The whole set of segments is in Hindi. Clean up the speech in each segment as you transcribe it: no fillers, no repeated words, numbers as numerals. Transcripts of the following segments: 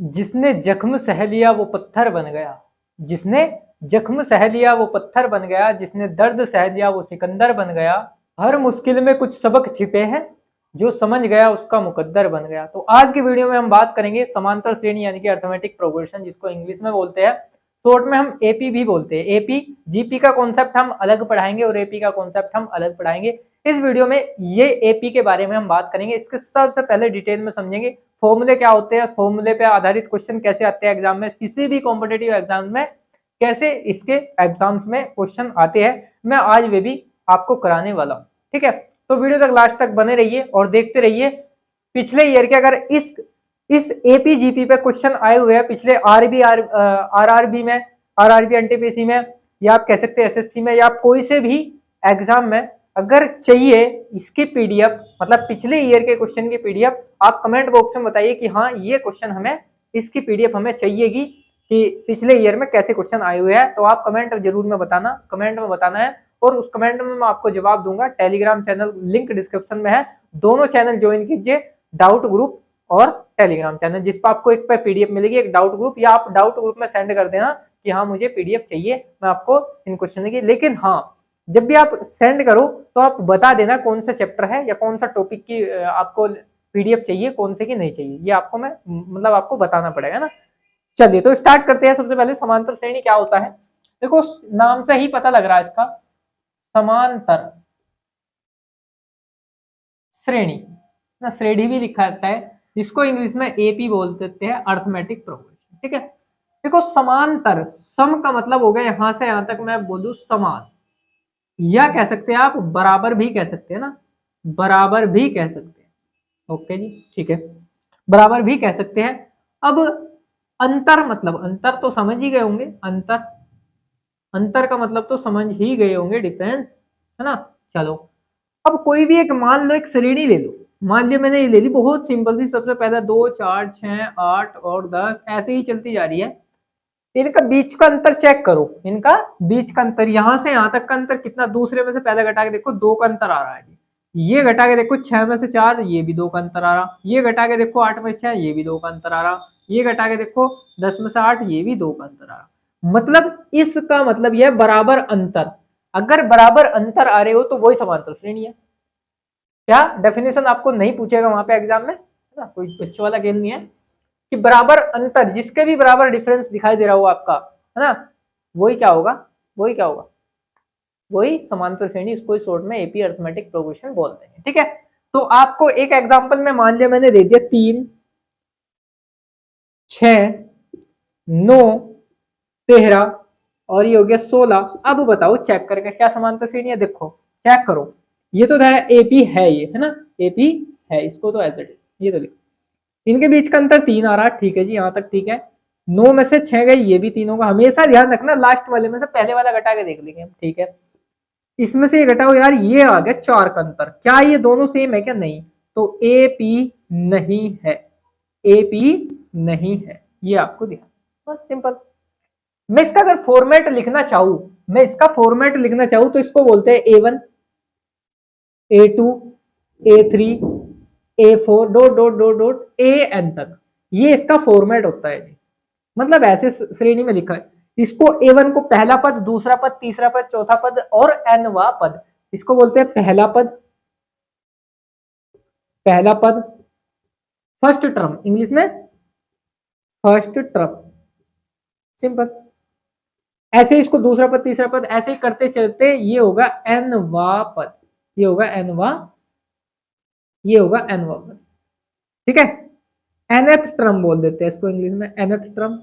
जिसने जख्म सह लिया वो पत्थर बन गया, जिसने जख्म सह लिया वो पत्थर बन गया, जिसने दर्द सह लिया वो सिकंदर बन गया। हर मुश्किल में कुछ सबक छिपे हैं, जो समझ गया उसका मुकद्दर बन गया। तो आज की वीडियो में हम बात करेंगे समांतर श्रेणी यानी कि अर्थमेटिक प्रोग्रेशन, जिसको इंग्लिश में बोलते हैं, शॉर्ट में हम एपी भी बोलते हैं। एपी जीपी का कॉन्सेप्ट हम अलग पढ़ाएंगे और एपी का कॉन्सेप्ट हम अलग पढ़ाएंगे। इस वीडियो में ये एपी के बारे में हम बात करेंगे। इसके सबसे पहले डिटेल में समझेंगे फॉर्मूले क्या होते हैं, फॉर्मूले पे आधारित क्वेश्चन कैसे आते हैं एग्जाम में, किसी भी कॉम्पिटेटिव एग्जाम में कैसे इसके एग्जाम्स में क्वेश्चन आते हैं, मैं आज वे भी आपको कराने वाला हूं। ठीक है, तो वीडियो तक लास्ट तक बने रहिए और देखते रहिए। पिछले ईयर के अगर इस एपी जीपी पे क्वेश्चन आए हुए हैं, पिछले आरआरबी में, आरआरबी एनटीपीसी में, या आप कह सकते हैं एसएससी में, या कोई से भी एग्जाम में अगर चाहिए इसकी पीडीएफ, मतलब पिछले ईयर के क्वेश्चन की पीडीएफ, आप कमेंट बॉक्स में बताइए कि हाँ ये क्वेश्चन हमें, इसकी पीडीएफ हमें चाहिएगी कि पिछले ईयर में कैसे क्वेश्चन आए हुए हैं। तो आप कमेंट जरूर में बताना, कमेंट में बताना है और उस कमेंट में मैं आपको जवाब दूंगा। टेलीग्राम चैनल लिंक डिस्क्रिप्शन में है, दोनों चैनल ज्वाइन कीजिए, डाउट ग्रुप और टेलीग्राम चैनल, जिस पर आपको एक पे पीडीएफ मिलेगी, एक डाउट ग्रुप, या आप डाउट ग्रुप में सेंड कर देना कि हाँ मुझे पीडीएफ चाहिए, मैं आपको इन क्वेश्चन की। लेकिन हाँ, जब भी आप सेंड करो तो आप बता देना कौन सा चैप्टर है या कौन सा टॉपिक की आपको पीडीएफ चाहिए, कौन से की नहीं चाहिए, ये आपको मैं मतलब आपको बताना पड़ेगा ना। चलिए तो स्टार्ट करते हैं। सबसे पहले समांतर श्रेणी क्या होता है, देखो नाम से ही पता लग रहा है इसका, समांतर श्रेणी ना, श्रेणी भी लिखा जाता है, जिसको इंग्लिश में एपी बोल देते हैं, अर्थमेटिक प्रोग्रेशन। ठीक है, देखो समांतर, सम का मतलब हो गया यहां से यहां तक मैं बोलूं समान, या कह सकते हैं आप बराबर भी कह सकते हैं ना, बराबर भी कह सकते हैं। ओके जी, ठीक है, बराबर भी कह सकते हैं। अब अंतर, मतलब अंतर तो समझ ही गए होंगे, अंतर, अंतर का मतलब तो समझ ही गए होंगे, डिफरेंस, है ना। चलो अब कोई भी एक, मान लो एक श्रेणी ले लो, मान लिया मैंने ये ले ली, बहुत सिंपल सी, सबसे पहले 2 4 6 8 और 10 ऐसे ही चलती जा रही है। इनका बीच का अंतर चेक करो, इनका बीच का अंतर, यहां से यहां तक का अंतर कितना, दूसरे में से पहले घटा के देखो 2 का अंतर आ रहा है, ये घटा के देखो 6 में से 4, ये भी 2 का अंतर आ रहा, ये घटा के देखो 8 में से 6, ये भी 2 का अंतर आ रहा, ये घटा के देखो 10 में से 8, ये भी 2 का अंतर आ रहा। मतलब इसका मतलब यह बराबर अंतर, अगर बराबर अंतर आ रहे हो तो वही समांतर श्रेणी है। क्या डेफिनेशन आपको नहीं पूछेगा वहां पे एग्जाम में, है ना, कोई बच्चे वाला गेम नहीं है, कि बराबर अंतर, जिसके भी बराबर डिफरेंस दिखाई दे रहा हो आपका, है ना, वही क्या होगा, वही क्या होगा, वही समांतर श्रेणी, इसको शॉर्ट में एपी अर्थमेटिक प्रोग्रेशन बोलते हैं। ठीक है, तो आपको एक एग्जांपल में मान लिया मैंने दे दिया 3 6 9 13 और ये हो गया 16। अब बताओ चेक करके क्या समांतर श्रेणी है, देखो चेक करो, ये तो है एपी है, ये है ना, एपी है, इसको तो एज इट इज ये तो लिखो। इनके बीच का अंतर 3 आ रहा, ठीक है जी, यहां तक ठीक है। 9 में से 6 गए, ये भी तीनों का, हमेशा ध्यान रखना लास्ट वाले में से पहले वाला घटा के देख लेंगे हम। ठीक है, इसमें से ये घटाओ यार, ये आ गया 4 का अंतर, क्या ये दोनों सेम है क्या, नहीं, तो ए पी नहीं है, ए पी नहीं है, ये आपको ध्यान, बस सिंपल। मैं इसका अगर फॉर्मेट लिखना चाहूं, मैं इसका फॉर्मेट लिखना चाहूं तो इसको बोलते हैं A1 A2 A3 A4 dot dot dot dot AN तक, ये इसका फॉर्मेट होता है जी। मतलब ऐसे श्रेणी में लिखा है, इसको A1 को पहला पद, दूसरा पद, तीसरा पद, चौथा पद और nवा पद, इसको बोलते हैं पहला पद, पहला पद, फर्स्ट टर्म, इंग्लिश में फर्स्ट टर्म, सिंपल। ऐसे इसको दूसरा पद, तीसरा पद, ऐसे ही करते चलते ये होगा nवा पद, ये होगा nवा, ये होगा nवा पद। ठीक है, nth टर्म बोल देते हैं इसको इंग्लिश में, nth टर्म,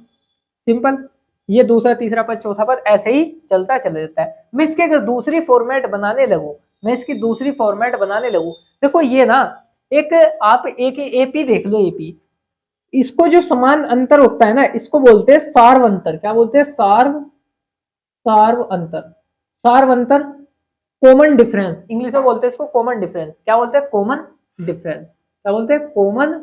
सिंपल। ये दूसरा, तीसरा पद, चौथा पद, ऐसे ही चलता चला जाता है। मैं इसकी अगर दूसरी फॉर्मेट बनाने लगूं, मैं इसकी दूसरी फॉर्मेट बनाने लगूं, देखो ये ना, एक आप एक एपी देख लो, एपी, इसको जो समान अंतर होता है ना, इसको बोलते हैं सार्व अंतर। क्या बोलते हैं, सार्व, सार्व अंतर, सार्व अंतर, कॉमन डिफरेंस, इंग्लिश में बोलते हैं इसको कॉमन डिफरेंस। क्या बोलते हैं, कॉमन डिफरेंस, क्या बोलते हैं, कॉमन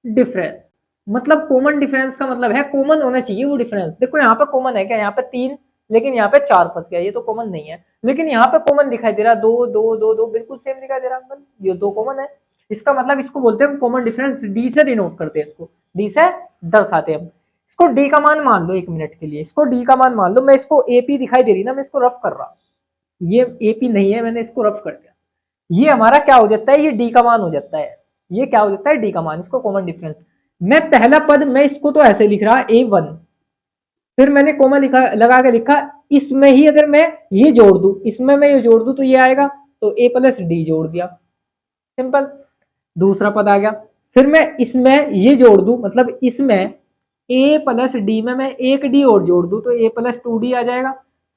डिफरेंस। मतलब कॉमन डिफरेंस का मतलब है कॉमन होना चाहिए वो डिफरेंस। देखो यहाँ पे कॉमन है क्या, यहाँ पे 3, लेकिन यहाँ पे 4 फंस गया, ये तो कॉमन नहीं है। लेकिन यहाँ पे कॉमन दिखाई दे रहा, 2 2 2 2 बिल्कुल सेम दिखाई दे रहा, ये 2 कॉमन है। इसका मतलब इसको बोलते हैं कॉमन डिफरेंस, डी से डिनोट करते हैं इसको, डी से दर्शाते हैं हम इसको। डी का मान मान लो 1 मिनट के लिए, इसको डी का मान मान लो। मैं इसको एपी दिखाई दे रही ना, मैं इसको रफ कर रहा, ये एपी नहीं है, मैंने इसको रफ कर दिया। ये हमारा क्या हो जाता है, ये डी का मान हो जाता है, ये क्या हो जाता है, डी का मान, इसको कॉमन डिफरेंस। मैं पहला पद, मैं इसको तो ऐसे लिख रहा A1, फिर मैंने कोमा लिखा, लगा के लिखा, इसमें ही अगर मैं ये जोड़ दूं, इसमें मैं ये जोड़ दूं तो ये आएगा, तो A प्लस डी जोड़ दिया, सिंपल, दूसरा पद आ गया। फिर मैं इसमें ये जोड़ दूं, मतलब इसमें A प्लस डी में मैं एक डी और जोड़ दूं तो A प्लस 2D आ जाएगा।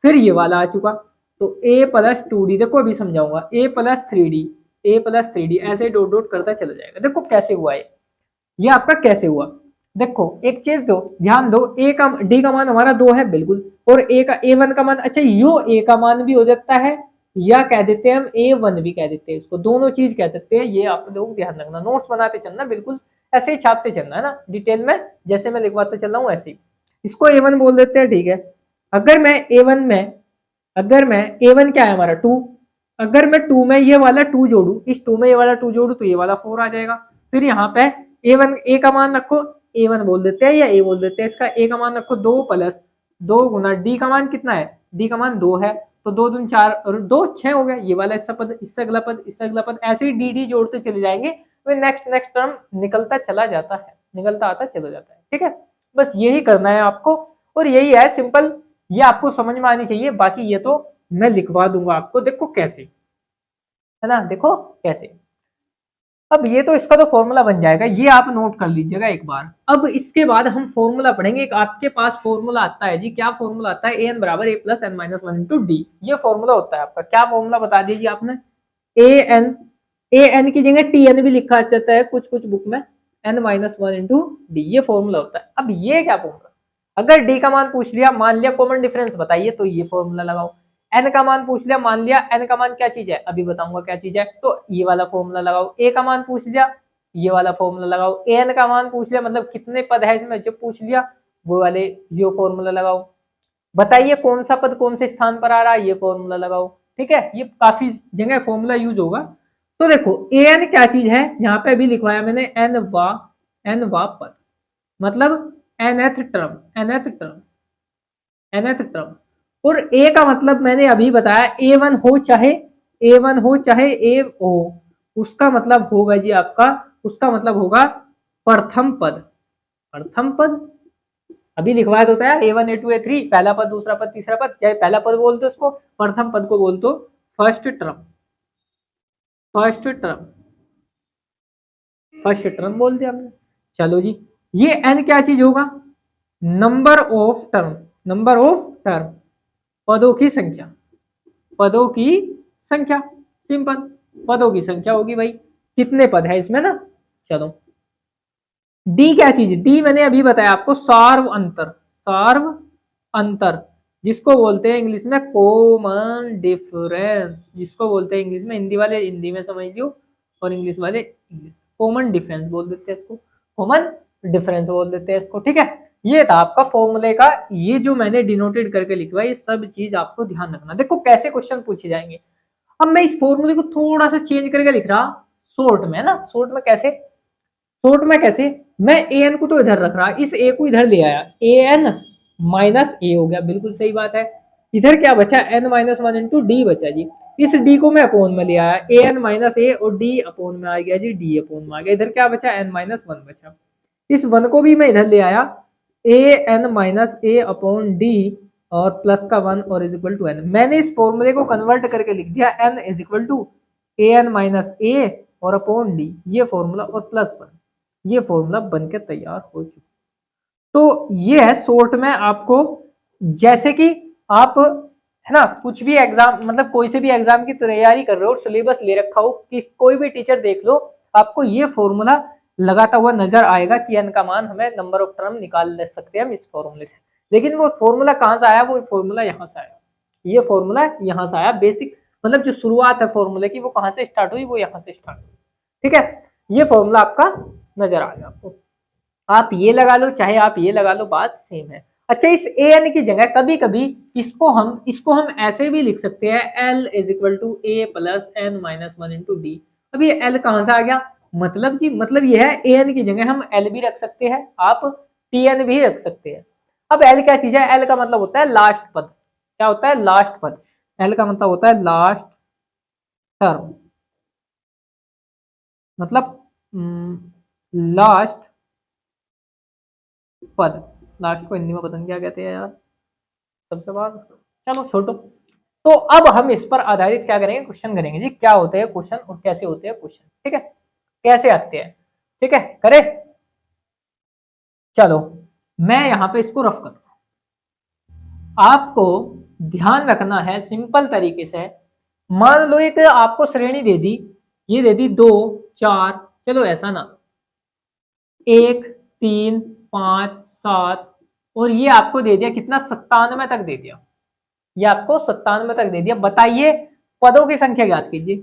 फिर ये वाला आ चुका, तो A प्लस 2D, देखो अभी समझाऊंगा, A plus 3D, A plus 3D, ऐसे डॉट डॉट करता चला जाएगा। देखो कैसे हुआ ये आपका कैसे हुआ। देखो एक चीज दो, ध्यान दो, A का D का मान हमारा 2 है बिल्कुल, और A का A1 का मान, अच्छा यो A का मान भी हो सकता है, या कह देते हैं हम A1 भी कह देते हैं इसको, दोनों चीज कह सकते हैं। ये आप लोग ध्यान रखना, नोट्स बनाते चलना, बिल्कुल ऐसे ही छापते चलना है ना, डिटेल में जैसे मैं लिखवाते चल रहा हूँ ऐसे ही। इसको A1 बोल देते हैं, ठीक है। अगर मैं A1 में, अगर मैं A1 क्या है हमारा 2, अगर मैं 2 में ये वाला 2 जोड़ू, इस 2 में ये वाला 2 जोड़ू तो ये वाला 4 आ जाएगा। फिर यहाँ पे A1 A का मान रखो, A1 बोल देते हैं या A बोल देते हैं, इसका A का मान रखो 2 प्लस 2 गुना D का मान कितना है, D का मान 2 है, तो 2 दूनी 4 और 2 6 हो गया। ये वाला इसका पद, इससे अगला पद, इससे अगला पद, ऐसे ही डी जोड़ते चले जाएंगे, तो नेक्स्ट टर्म निकलता चला जाता है, निकलता आता चला जाता है, ठीक है। बस यही करना है आपको, और यही है सिंपल, ये आपको समझ में आनी चाहिए। बाकी ये तो मैं लिखवा दूंगा आपको, देखो कैसे, है ना, देखो कैसे। अब ये तो इसका तो फॉर्मूला बन जाएगा, ये आप नोट कर लीजिएगा एक बार। अब इसके बाद हम फॉर्मूला पढ़ेंगे, एक आपके पास फॉर्मूला आता है जी, क्या फॉर्मूला आता है, an बराबर a plus n minus 1 into D, ये फॉर्मूला होता है आपका। क्या फॉर्मूला बता दीजिए आपने, an की जगह tn भी लिखा जाता है कुछ कुछ बुक में, n माइनस 1 इंटू डी, ये फॉर्मूला होता है। अब ये क्या फॉर्मूला, अगर डी का मान पूछ लिया, मान लिया कॉमन डिफरेंस बताइए, तो ये फॉर्मूला लगाओ। एन का मान पूछ लिया, मान लिया एन का मान क्या चीज है, अभी बताऊंगा क्या चीज है, तो ये वाला फॉर्मूला लगाओ। ए का मान पूछ लिया, ये वाला फॉर्मूला लगाओ। एन का मान पूछ लिया, मतलब कितने पद है इसमें, जो पूछ लिया वो वाले ये फॉर्मूला लगाओ। बताइए कौन सा पद कौन से स्थान पर आ रहा है, ये फॉर्मूला लगाओ, ठीक है। ये काफी जगह फॉर्मूला यूज होगा। तो देखो ए एन क्या चीज है, यहाँ पे अभी लिखवाया मैंने, एन वा पद, मतलब nth term, nth term, nth term. और ए का मतलब मैंने अभी बताया, A1 हो चाहे A1 हो चाहे A हो, उसका मतलब होगा जी आपका, उसका मतलब होगा प्रथम पद, प्रथम पद। अभी लिखवाया तो है A1 A2 A3, पहला पद दूसरा पद तीसरा पद, चाहे पहला पद बोल दो उसको, प्रथम पद को बोल दो first term, first term, first term बोल दिया हमने। चलो जी, ये n क्या चीज होगा, number of term, number of term, पदों की संख्या, पदों की संख्या, सिंपल, पदों की संख्या होगी भाई, कितने पद है इसमें ना। चलो डी क्या चीज, डी मैंने अभी बताया आपको, सार्व अंतर, सार्व अंतर, जिसको बोलते हैं इंग्लिश में कॉमन डिफरेंस, जिसको बोलते हैं इंग्लिश में, हिंदी वाले हिंदी में समझ लियो और इंग्लिश वाले कॉमन डिफरेंस बोल देते हैं इसको, कॉमन डिफरेंस बोल देते हैं इसको, ठीक है। ये था आपका फॉर्मूले का, ये जो मैंने डिनोटेड करके लिखवा, ये सब चीज आपको ध्यान रखना। देखो कैसे क्वेश्चन पूछे जाएंगे। अब मैं इस फॉर्मूले को थोड़ा सा चेंज करके लिख रहा शॉर्ट में ना, शॉर्ट में कैसे, शॉर्ट में कैसे, मैं ए एन को तो इधर रख रहा, इस ए को इधर ले आया, ए एन माइनस ए हो गया, बिल्कुल सही बात है। इधर क्या बचा, एन माइनस 1 इंटू डी बचा जी, इस डी को मैं अपोन में ले आया, ए एन माइनस ए, और डी अपोन में आ गया जी, डी अपोन में आ गया। इधर क्या बचा, एन माइनस 1 बचा, इस 1 को भी मैं इधर ले आया, ए n minus a upon d और प्लस का 1 और इज इक्वल टू एन। मैंने इस फॉर्मूले को कन्वर्ट करके लिख दिया, n is equal to a n minus a और अपॉन डी, ये फॉर्मूला और प्लस 1, ये फॉर्मूला बनकर तैयार हो चुका। तो ये है शॉर्ट में आपको, जैसे कि आप है ना कुछ भी एग्जाम, मतलब कोई से भी एग्जाम की तैयारी कर रहे हो, सिलेबस ले रखा हो, कि कोई भी टीचर देख लो, आपको ये फॉर्मूला लगाता हुआ नजर आएगा कि एन का मान हमें नंबर ऑफ टर्म निकाल ले सकते हैं हम इस फॉर्मूले से। लेकिन वो फॉर्मूला कहाँ से आया, वो फॉर्मूला यहाँ से आया, ये फॉर्मूला यहाँ से आया, बेसिक मतलब जो शुरुआत है फॉर्मूले की वो कहाँ से स्टार्ट हुई, वो यहाँ से स्टार्ट हुई, ठीक है। ये फॉर्मूला आपका नजर आ गया आपको, आप ये लगा लो चाहे आप ये लगा लो, बात सेम है। अच्छा, इस ए एन की जगह कभी कभी इसको हम ऐसे भी लिख सकते हैं, L is equal to A plus N minus 1 into D. अब ये एल कहाँ से आ गया, मतलब जी मतलब ये है an की जगह हम l भी रख सकते हैं, आप tn भी रख सकते हैं। अब l क्या चीज है? l का मतलब होता है लास्ट पद। क्या होता है? लास्ट पद। l का मतलब होता है लास्ट टर्म, मतलब लास्ट पद। लास्ट को हिंदी में पता नहीं क्या कहते हैं यार, सबसे बाद, चलो छोटो। तो अब हम इस पर आधारित क्या करेंगे? क्वेश्चन करेंगे जी, क्या होते हैं क्वेश्चन और कैसे होते हैं क्वेश्चन, ठीक है, कैसे आते हैं, ठीक है, करे। चलो मैं यहां पे इसको रफ करता हूं, आपको ध्यान रखना है सिंपल तरीके से। मान लो एक आपको श्रेणी दे दी, ये दे दी 2 4, चलो ऐसा ना, 1 3 5 7, और ये आपको दे दिया कितना? 97 तक दे दिया, ये आपको 97 तक दे दिया। बताइए पदों की संख्या ज्ञात कीजिए,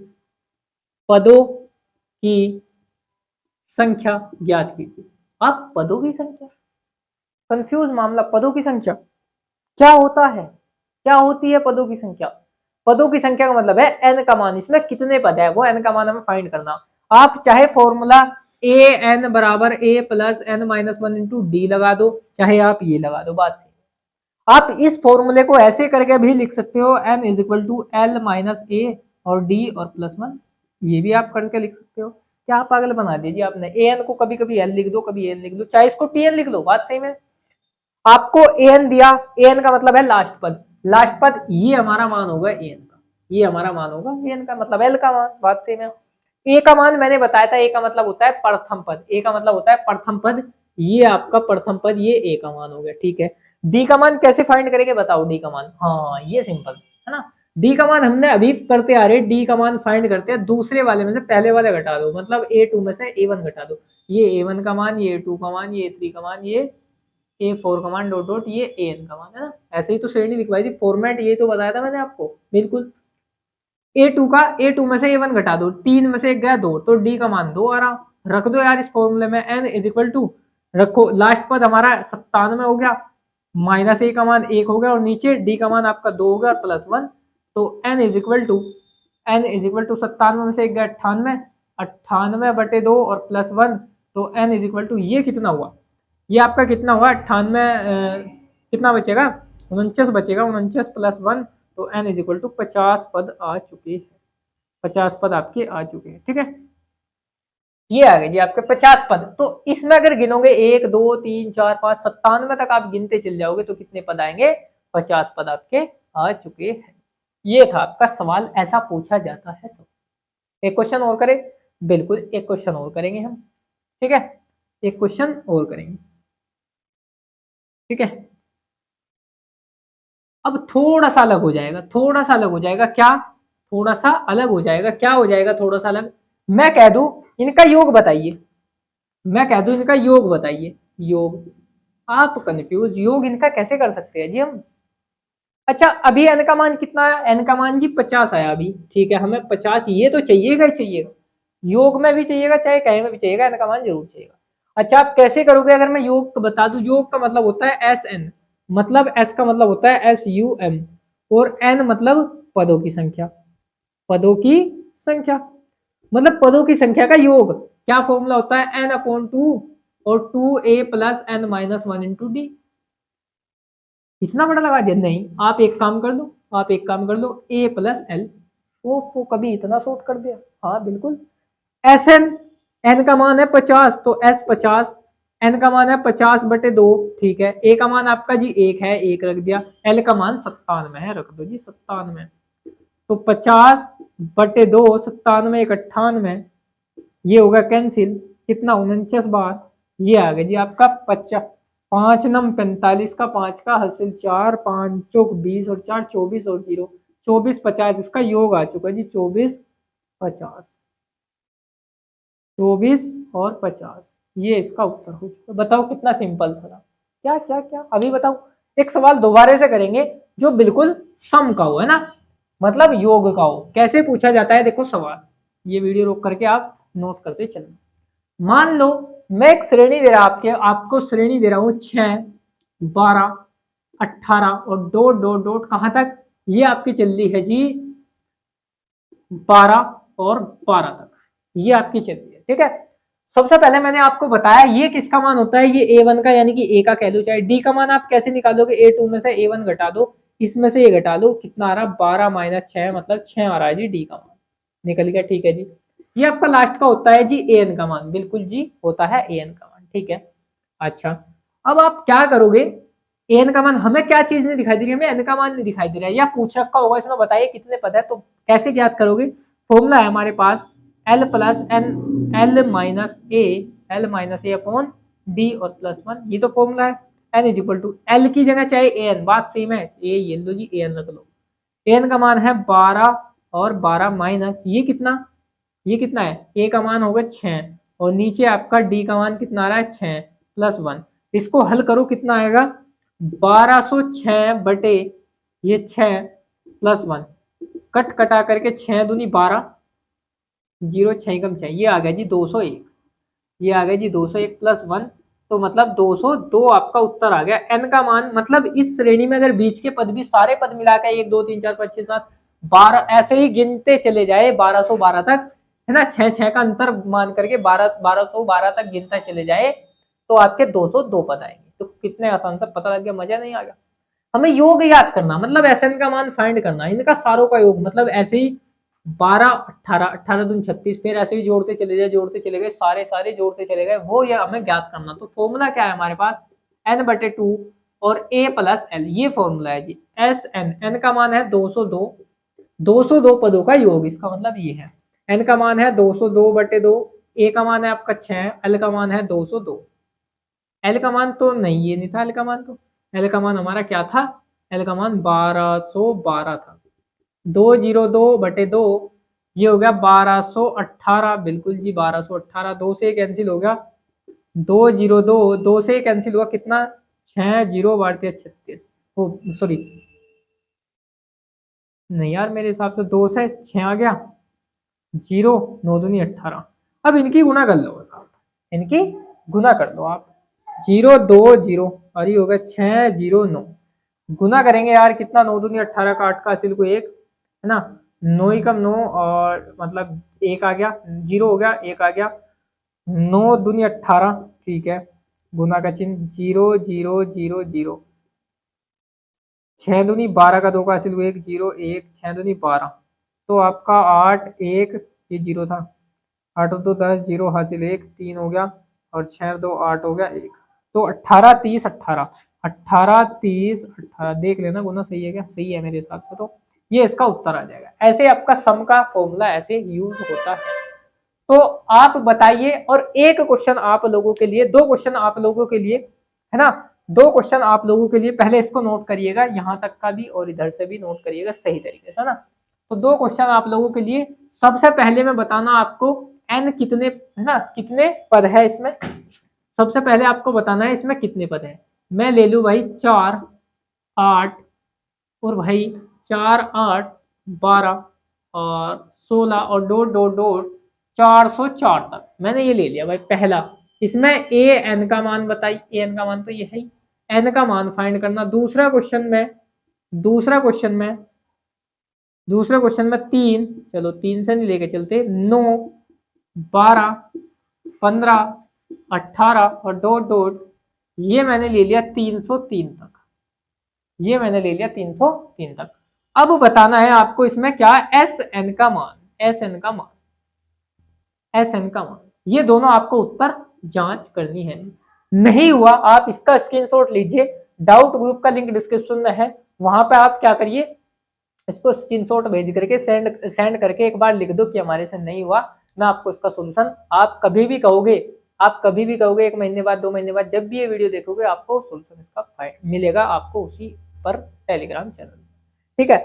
पदों की संख्या ज्ञात कीजिए। आप पदों की संख्या, कंफ्यूज मामला, पदों की संख्या क्या होता है? क्या होती है पदों की संख्या? पदों की संख्या का मतलब है n का मान, इसमें कितने पद है वो n का मान हमें फाइंड करना। आप चाहे फॉर्मूला a n बराबर a plus n minus 1 into D लगा दो, चाहे आप ये लगा दो, बात सही। आप इस फॉर्मूले को ऐसे करके भी लिख सकते हो, n is equal to l minus a और डी और प्लस 1, ये भी आप करके लिख सकते हो। क्या पागल बना दीजिए आपने, ए एन को कभी कभी एल लिख दो, कभी एन लिख दो, चाहे इसको टी एन लिख लो, बात सही में। आपको एन दिया, एन का मतलब है लास्ट पद, लास्ट पद ये हमारा मान होगा एन का, ये हमारा मान होगा एन का, मतलब एल का मान, बात सही में। ए का मान मैंने बताया था, ए का मतलब होता है प्रथम पद, ए का मतलब होता है प्रथम पद, ये आपका प्रथम पद, ये ए का मान हो गया, ठीक है। डी का मान कैसे फाइंड करेंगे बताओ? डी का मान, हाँ ये सिंपल है ना, डी का मान हमने अभी करते आ रहे, डी का मान फाइंड करते हैं, दूसरे वाले में से पहले वाले घटा दो, मतलब A2 में से A1 घटा दो, ये A1 का मान, ये A2 का मान, ये A3 का मान, ये A4 का मान, डॉट डॉट ये AN का मान, है ना। ऐसे ही तो श्रेणी लिखवाई थी, फॉर्मेट ये तो बताया था मैंने आपको, बिल्कुल। A2 का, A2 में से A1 घटा दो, 3 में से 1 गया 2, तो D का मान 2 आ रहा, रख दो यार इस फॉर्मूले में, n इज इक्वल टू, रखो लास्ट पद हमारा 97 हो गया, माइनस ए का मान 1 हो गया, और नीचे डी का मान आपका 2 हो गया और प्लस 1, तो n is equal to, n is equal to 97 में से 1 गया 98, 98 बटे 2 और प्लस 1, तो n इज इक्वल टू, ये कितना हुआ? ये आपका कितना हुआ? 98, कितना बचेगा? 49 बचेगा, 49 प्लस 1, तो n इज इक्वल टू 50 पद आ चुके हैं, 50 पद आपके आ चुके हैं, ठीक है। ये आ गए जी आपके 50 पद। तो इसमें अगर गिनोगे 1 2 3 4 5 97 तक आप गिनते चल जाओगे तो कितने पद आएंगे? 50 पद आपके आ चुके हैं। ये था आपका सवाल, ऐसा पूछा जाता है सब। एक क्वेश्चन और करें? बिल्कुल, एक क्वेश्चन और करेंगे हम, ठीक है, एक क्वेश्चन और करेंगे, ठीक है। अब थोड़ा सा अलग हो जाएगा, थोड़ा सा अलग हो जाएगा, क्या थोड़ा सा अलग हो जाएगा, क्या हो जाएगा थोड़ा सा अलग? मैं कह दूं इनका योग बताइए, मैं कह दूं इनका योग बताइए, योग, आप कंफ्यूज, योग इनका कैसे कर सकते हैं जी हम? अच्छा अभी n का मान कितना आया? n का मान जी 50 आया अभी, ठीक है, हमें 50 ये तो चाहिएगा ही चाहिएगा, योग में भी चाहिएगा चाहे कहीं में भी चाहिएगा, n का मान जरूर चाहिएगा। अच्छा आप कैसे करोगे? अगर मैं योग को बता दूं, योग का मतलब होता है एस एन, मतलब एस का मतलब होता है SUM, और n मतलब पदों की संख्या, पदों की संख्या, मतलब पदों की संख्या का योग। क्या फॉर्मूला होता है? n/2 और 2a plus n minus 1 into D. इतना बड़ा लगा दिया? नहीं, आप एक काम कर लो, आप एक काम कर लो, a प्लस एल, वो कभी इतना शॉर्ट कर दिया, हाँ बिल्कुल। एस एन, एन का मान है 50, तो एस 50, एन का मान है 50 बटे 2, ठीक है, ए का मान आपका जी 1 है, 1 रख दिया, एल का मान 97 है, रख दो जी 97, तो 50 बटे 2, 97 1 98, ये होगा कैंसिल, कितना 49 बार, ये आ गया जी आपका 50, 5 नम 45 का 5 का हासिल 4, 5 चौक 20 और 4 24 और 0 24 50, इसका योग आ चुका जी 24 50, 24 और 50, ये इसका उत्तर हो चुका। बताओ कितना सिंपल था, क्या क्या क्या, अभी बताओ। एक सवाल दोबारा से करेंगे जो बिल्कुल सम का हो, है ना, मतलब योग का हो। कैसे पूछा जाता है देखो सवाल, ये वीडियो रोक करके आप नोट करते चलना। मान लो मैं एक श्रेणी दे रहा आपको श्रेणी दे रहा हूं 6 12 18 और डॉट डॉट डॉट कहां तक, ये आपकी चल रही है जी 12 और 12 तक, ये आपकी चल रही है, ठीक है। सबसे पहले मैंने आपको बताया ये किसका मान होता है, ये a1 का, यानी कि a का कह लो, चाहे d का मान आप कैसे निकालोगे, a2 में से a1 घटा दो, इसमें से ये घटा लो, कितना आ रहा, 12 माइनस 6 मतलब 6 आ रहा है जी d का मान, निकल गया। ठीक है जी, ये आपका लास्ट का होता है जी an का मान, बिल्कुल जी होता है an का मान। ठीक है, अच्छा अब आप क्या करोगे, an का मान, हमें क्या चीज नहीं दिखाई दे रही, हमें n का मान नहीं दिखाई दे रहा है, या पूछ रखा होगा इसमें बताइए कितने पद है, तो कैसे ज्ञात करोगे, फॉर्मूला है हमारे पास l plus n, l minus a upon d और प्लस 1, ये तो फॉर्मूला है। n is equal to l की जगह चाहे an, बात सेम है, ये लो जी an रख लो, an का मान है 12 और 12 माइनस ये कितना है, a का मान होगा 6 और नीचे आपका d का मान कितना आ रहा है 6 प्लस 1, इसको हल करो कितना आएगा, 1206 बटे ये 6 प्लस 1, कट कटा करके 6 दूनी 12, 0 6 कम 6, ये आ गया जी 201, ये आ गया जी 201 प्लस 1, तो मतलब 202 आपका उत्तर आ गया। n का मान मतलब इस श्रेणी में अगर बीच के पद भी सारे पद मिला के 1 2 3 4 5 6 7 12 ऐसे ही गिनते चले जाए 1212 तक, है ना, 6 का अंतर मान करके 1212 तक गिनता चले जाए, तो आपके 202 पद आएंगे। तो कितने आसान से पता लग गया, मजा नहीं आ गया। हमें योग याद करना मतलब Sn का मान फाइंड करना, इनका सारों का योग, मतलब ऐसे ही 12 18 18 दूनी 36, फिर ऐसे ही जोड़ते चले गए सारे जोड़ते चले गए, वो ये हमें ज्ञात करना। तो फॉर्मूला क्या है हमारे पास, n/2 और a प्लस l, ये फॉर्मूला है जी। n का मान है 202, 202 पदों का योग, इसका मतलब ये है। n का मान है 202/2, a का मान है आपका 6, l का मान है 202, l का मान तो नहीं, ये नहीं था l का मान, तो l का मान हमारा क्या था, l का मान 1212 था। 202/2 ये हो गया 1218, बिल्कुल जी 1218, 2 से कैंसिल हो गया, 202, 2 से कैंसिल हुआ कितना, 6 0 बढ़ते 36, ओ सॉरी नहीं यार, मेरे हिसाब से 2 से 6 आ गया, 0 9 दूनी 18, अब इनकी गुना कर लो बस आप, इनकी गुना कर लो आप, 0 2 0 और ये हो गया 6 0 9, गुना करेंगे यार कितना, 9 दूनी 18 का 8 का हासिल को 1, है ना, 9 ही कम 9 और मतलब 1 आ गया, 0 हो गया 1 आ गया, 9 दूनी 18, ठीक है, गुना का चिन्ह 0 0 0 0, 6 दूनी 12 का 2 का हासिल को 1 0 1, 6 दूनी 12, तो आपका 8 1, ये 0 था, 8 2 10, 0 हासिल 1 3 हो गया और 6 2 8 हो गया 1, तो 18 30 18, 18 30 18, देख लेना गुना सही है क्या, सही है मेरे हिसाब से, तो ये इसका उत्तर आ जाएगा। ऐसे आपका सम का फॉर्मूला ऐसे यूज होता है। तो आप बताइए, और एक क्वेश्चन आप लोगों के लिए, 2 क्वेश्चन आप लोगों के लिए, है ना, 2 क्वेश्चन आप लोगों के लिए, पहले इसको नोट करिएगा, यहां तक का भी और इधर से भी नोट करिएगा सही तरीके से, है ना। तो 2 क्वेश्चन आप लोगों के लिए, सबसे पहले मैं बताना आपको n कितने, है ना, कितने पद है इसमें, सबसे पहले आपको बताना है इसमें कितने पद है। मैं ले लू भाई 4 8 और भाई 4 8 12 और 16 और डॉट डॉट डॉट 404 तक मैंने ये ले लिया भाई पहला। इसमें ए एन का मान बताइए, ए एन का मान तो ये है ही, एन का मान फाइंड करना। दूसरा क्वेश्चन में, दूसरा क्वेश्चन में 3, चलो 3 से नहीं लेके चलते, 9 12 15 18 और डॉट डॉट, ये मैंने ले लिया 303 तक, ये मैंने ले लिया 303 तक। अब बताना है आपको इसमें क्या, एस एन का मान, एस एन का मान, एस एन का मान, ये दोनों आपको उत्तर जांच करनी है। नहीं हुआ आप इसका स्क्रीनशॉट लीजिए, डाउट ग्रुप का लिंक डिस्क्रिप्शन में है, वहां पे आप क्या करिए, इसको स्क्रीनशॉट भेज करके सेंड करके एक बार लिख दो कि हमारे से नहीं हुआ, मैं आपको इसका सोल्यूशन, आप कभी भी कहोगे, आप कभी भी कहोगे 1 महीने बाद 2 महीने बाद, जब भी ये वीडियो देखोगे आपको सोल्यूशन इसका मिलेगा आपको उसी पर टेलीग्राम चैनल, ठीक है।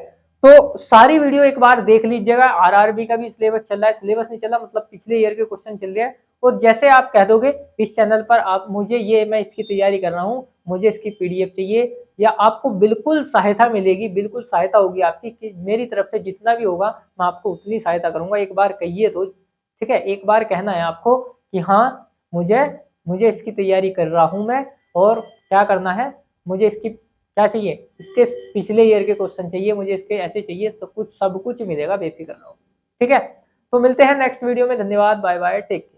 तो सारी वीडियो एक बार देख लीजिएगा। आरआरबी का भी सिलेबस चल रहा है, सिलेबस नहीं चला मतलब पिछले ईयर के क्वेश्चन चल रहे हैं, और जैसे आप कह दोगे इस चैनल पर आप मुझे ये, मैं इसकी तैयारी कर रहा हूँ, मुझे इसकी पीडीएफ चाहिए, या आपको बिल्कुल सहायता मिलेगी, बिल्कुल सहायता होगी आपकी, कि मेरी तरफ से जितना भी होगा मैं आपको उतनी सहायता करूंगा। एक बार कहिए तो, ठीक है, एक बार कहना है आपको कि हाँ मुझे इसकी तैयारी कर रहा हूँ मैं, और क्या करना है, मुझे इसकी क्या चाहिए, इसके पिछले ईयर के क्वेश्चन चाहिए, मुझे इसके ऐसे चाहिए, सब कुछ मिलेगा, बेफिक्र रहो, ठीक है। तो मिलते हैं नेक्स्ट वीडियो में, धन्यवाद, बाय बाय, टेक केयर।